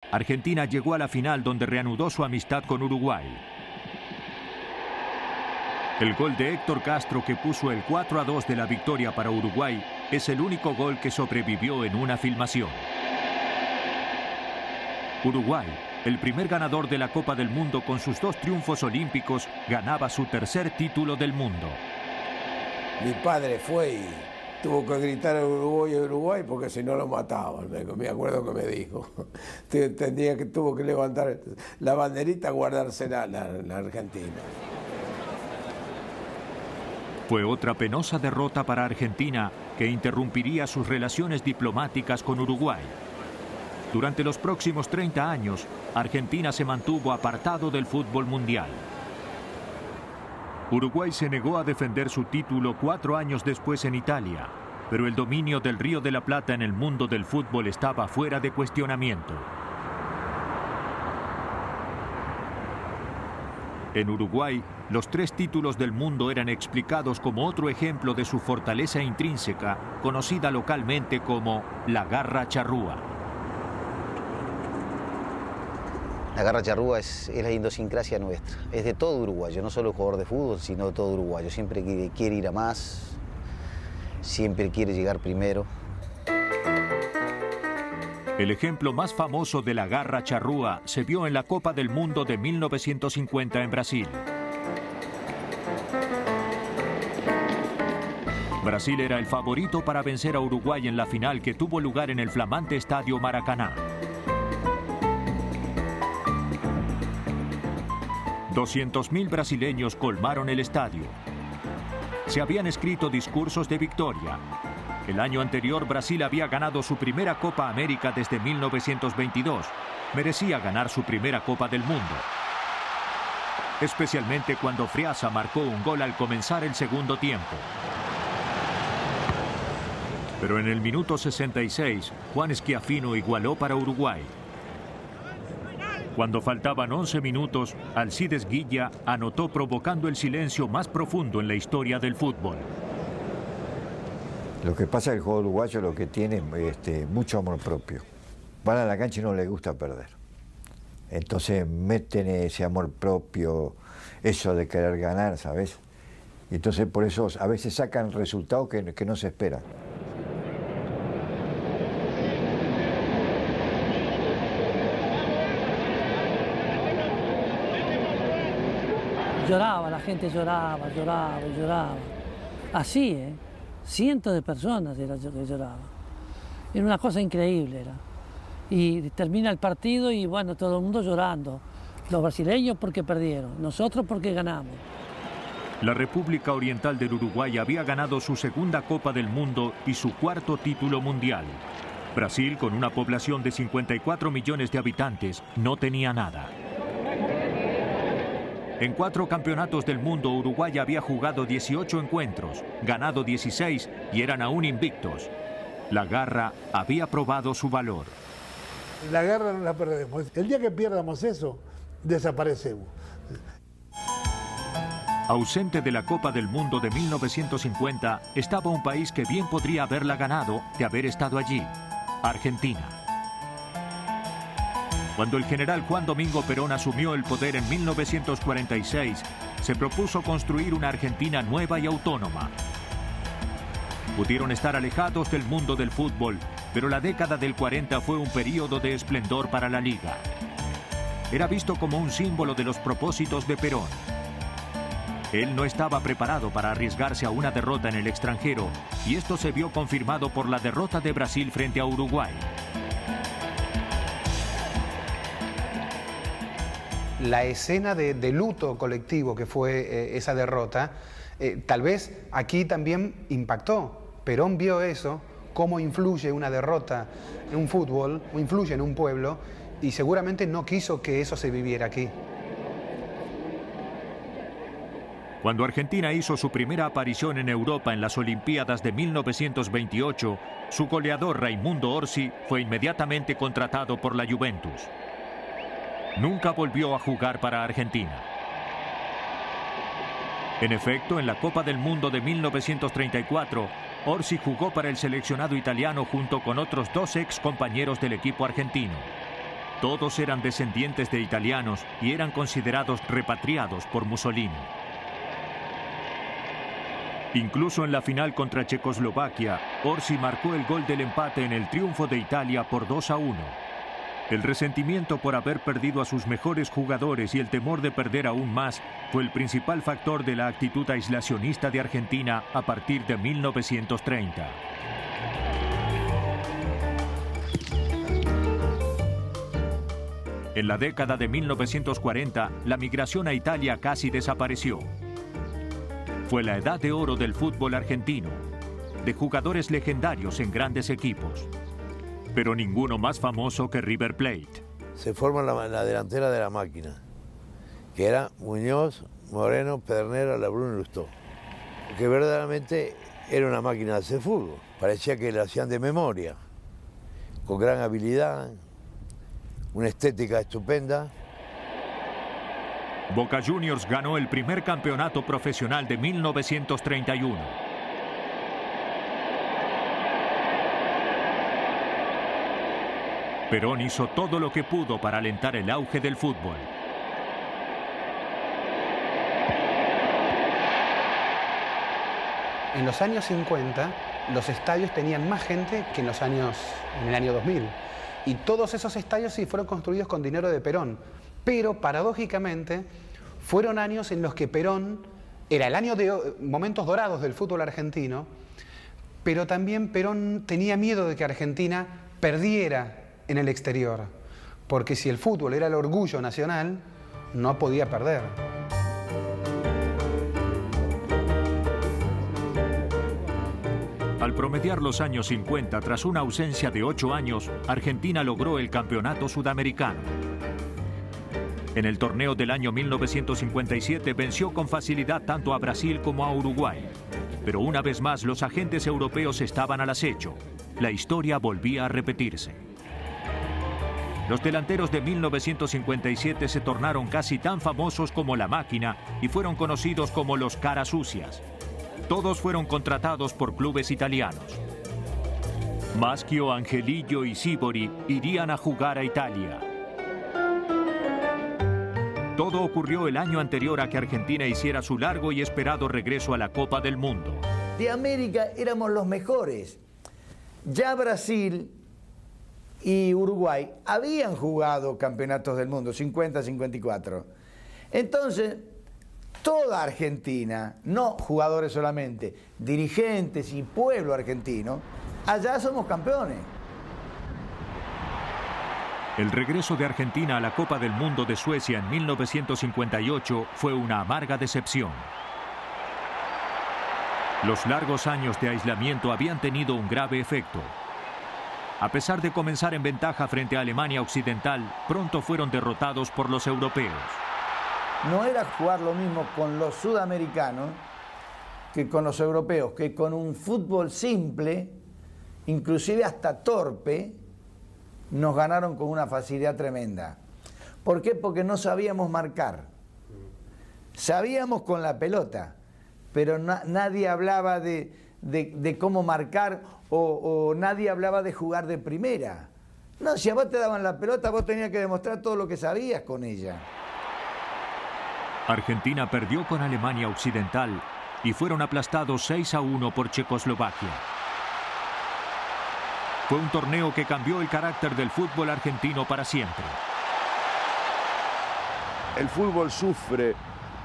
Argentina llegó a la final donde reanudó su amistad con Uruguay. El gol de Héctor Castro, que puso el 4-2 de la victoria para Uruguay, es el único gol que sobrevivió en una filmación. Uruguay, el primer ganador de la Copa del Mundo con sus 2 triunfos olímpicos, ganaba su tercer título del mundo. Mi padre fue y tuvo que gritar a Uruguay porque si no lo mataban, me acuerdo que me dijo. Tuvo que levantar la banderita, guardársela la Argentina. Fue otra penosa derrota para Argentina que interrumpiría sus relaciones diplomáticas con Uruguay. Durante los próximos 30 años, Argentina se mantuvo apartado del fútbol mundial. Uruguay se negó a defender su título 4 años después en Italia, pero el dominio del Río de la Plata en el mundo del fútbol estaba fuera de cuestionamiento. En Uruguay, los 3 títulos del mundo eran explicados como otro ejemplo de su fortaleza intrínseca, conocida localmente como la garra charrúa. La garra charrúa es la idiosincrasia nuestra, es de todo uruguayo, no solo jugador de fútbol, sino de todo uruguayo. Siempre quiere ir a más, siempre quiere llegar primero. El ejemplo más famoso de la garra charrúa se vio en la Copa del Mundo de 1950 en Brasil. Brasil era el favorito para vencer a Uruguay en la final que tuvo lugar en el flamante estadio Maracaná. 200.000 brasileños colmaron el estadio. Se habían escrito discursos de victoria. El año anterior Brasil había ganado su primera Copa América desde 1922. Merecía ganar su primera Copa del Mundo. Especialmente cuando Friasa marcó un gol al comenzar el segundo tiempo. Pero en el minuto 66, Juan Schiaffino igualó para Uruguay. Cuando faltaban 11 minutos, Alcides Guilla anotó provocando el silencio más profundo en la historia del fútbol. Lo que pasa es que el juego uruguayo lo que tiene mucho amor propio. Van a la cancha y no les gusta perder. Entonces meten ese amor propio, eso de querer ganar, ¿sabes? Y entonces por eso a veces sacan resultados que no se esperan. Lloraba, la gente lloraba. Así, cientos de personas que lloraban. Era una cosa increíble. Y termina el partido y bueno, todo el mundo llorando. Los brasileños porque perdieron, nosotros porque ganamos. La República Oriental del Uruguay había ganado su segunda Copa del Mundo y su 4º título mundial. Brasil, con una población de 54 millones de habitantes, no tenía nada. En 4 campeonatos del mundo, Uruguay había jugado 18 encuentros, ganado 16 y eran aún invictos. La garra había probado su valor. La garra no la perdemos. El día que pierdamos eso, desaparecemos. Ausente de la Copa del Mundo de 1950, estaba un país que bien podría haberla ganado de haber estado allí, Argentina. Cuando el general Juan Domingo Perón asumió el poder en 1946, se propuso construir una Argentina nueva y autónoma. Pudieron estar alejados del mundo del fútbol, pero la década del 40 fue un período de esplendor para la liga. Era visto como un símbolo de los propósitos de Perón. Él no estaba preparado para arriesgarse a una derrota en el extranjero, y esto se vio confirmado por la derrota de Brasil frente a Uruguay. La escena de luto colectivo que fue esa derrota, tal vez aquí también impactó. Perón vio eso, cómo influye una derrota en un fútbol, influye en un pueblo, y seguramente no quiso que eso se viviera aquí. Cuando Argentina hizo su primera aparición en Europa en las Olimpiadas de 1928, su goleador Raimundo Orsi fue inmediatamente contratado por la Juventus. Nunca volvió a jugar para Argentina. En efecto, en la Copa del Mundo de 1934, Orsi jugó para el seleccionado italiano junto con otros 2 ex compañeros del equipo argentino. Todos eran descendientes de italianos y eran considerados repatriados por Mussolini. Incluso en la final contra Checoslovaquia, Orsi marcó el gol del empate en el triunfo de Italia por 2-1. El resentimiento por haber perdido a sus mejores jugadores y el temor de perder aún más fue el principal factor de la actitud aislacionista de Argentina a partir de 1930. En la década de 1940, la migración a Italia casi desapareció. Fue la edad de oro del fútbol argentino, de jugadores legendarios en grandes equipos, pero ninguno más famoso que River Plate. Se forma la delantera de la máquina, que era Muñoz, Moreno, Pedernera, Labrune y Lustó, que verdaderamente era una máquina de hacer fútbol. Parecía que lo hacían de memoria, con gran habilidad, una estética estupenda. Boca Juniors ganó el primer campeonato profesional de 1931. Perón hizo todo lo que pudo para alentar el auge del fútbol. En los años 50, los estadios tenían más gente que en el año 2000. Y todos esos estadios sí fueron construidos con dinero de Perón. Pero, paradójicamente, fueron años en los que Perón era el año de momentos dorados del fútbol argentino, pero también Perón tenía miedo de que Argentina perdiera en el exterior, porque si el fútbol era el orgullo nacional, no podía perder. Al promediar los años 50, tras una ausencia de 8 años, Argentina logró el campeonato sudamericano. En el torneo del año 1957 venció con facilidad tanto a Brasil como a Uruguay. Pero una vez más los agentes europeos estaban al acecho. La historia volvía a repetirse. Los delanteros de 1957 se tornaron casi tan famosos como La Máquina y fueron conocidos como los caras sucias. Todos fueron contratados por clubes italianos. Maschio, Angelillo y Sibori irían a jugar a Italia. Todo ocurrió el año anterior a que Argentina hiciera su largo y esperado regreso a la Copa del Mundo. De América éramos los mejores. Ya Brasil y Uruguay habían jugado campeonatos del mundo, 50-54. Entonces, toda Argentina, no jugadores solamente, dirigentes y pueblo argentino, allá somos campeones. El regreso de Argentina a la Copa del Mundo de Suecia en 1958 fue una amarga decepción. Los largos años de aislamiento habían tenido un grave efecto. A pesar de comenzar en ventaja frente a Alemania Occidental, pronto fueron derrotados por los europeos. No era jugar lo mismo con los sudamericanos que con los europeos, que con un fútbol simple, inclusive hasta torpe, nos ganaron con una facilidad tremenda. ¿Por qué? Porque no sabíamos marcar. Sabíamos con la pelota, pero nadie hablaba de cómo marcar o nadie hablaba de jugar de primera. No, si a vos te daban la pelota, vos tenías que demostrar todo lo que sabías con ella. Argentina perdió con Alemania Occidental y fueron aplastados 6-1 por Checoslovaquia. Fue un torneo que cambió el carácter del fútbol argentino para siempre. El fútbol sufre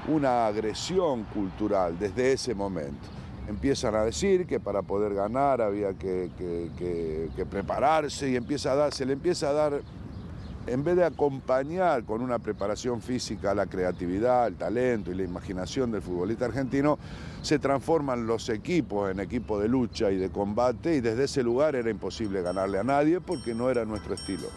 una agresión cultural desde ese momento. Empiezan a decir que para poder ganar había que prepararse y se le empieza a dar, en vez de acompañar con una preparación física la creatividad, el talento y la imaginación del futbolista argentino, se transforman los equipos en equipos de lucha y de combate, y desde ese lugar era imposible ganarle a nadie porque no era nuestro estilo.